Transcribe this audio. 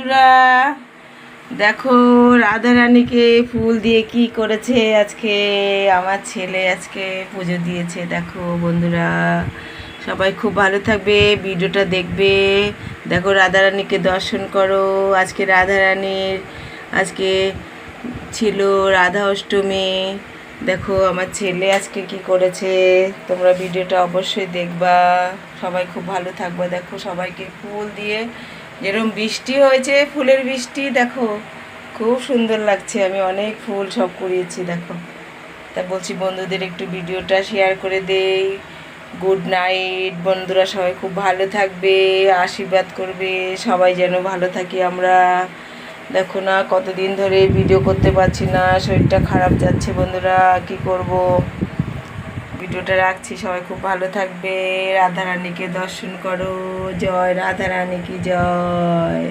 বন্ধুরা, দেখো রাধা রানীকে ফুল দিয়ে কি করেছে আজকে আমার ছেলে। আজকে পুজো দিয়েছে। দেখো বন্ধুরা, সবাই খুব ভালো থাকবে, ভিডিওটা দেখবে। দেখো রাধা রানীকে দর্শন করো। আজকে রাধা রানীর আজকে ছিল রাধা অষ্টমী। দেখো আমার ছেলে আজকে কি করেছে, তোমরা ভিডিওটা অবশ্যই দেখবা। সবাই খুব ভালো থাকবে। দেখো সবাইকে ফুল দিয়ে যেরকম বৃষ্টি হয়েছে, ফুলের বৃষ্টি, দেখো খুব সুন্দর লাগছে। আমি অনেক ফুল সব কুড়িয়েছি দেখো। তা বলছি বন্ধুদের একটু ভিডিওটা শেয়ার করে দেই। গুড নাইট বন্ধুরা, সবাই খুব ভালো থাকবে, আশীর্বাদ করবে সবাই যেন ভালো থাকি আমরা। দেখো না কতদিন ধরে ভিডিও করতে পারছি না, শরীরটা খারাপ যাচ্ছে বন্ধুরা, কি করব। ভিডিওটা রাখছি, সবাই খুব ভালো থাকবে। রাধা রানীকে দর্শন করো। জয় রাধা রানী কি জয়।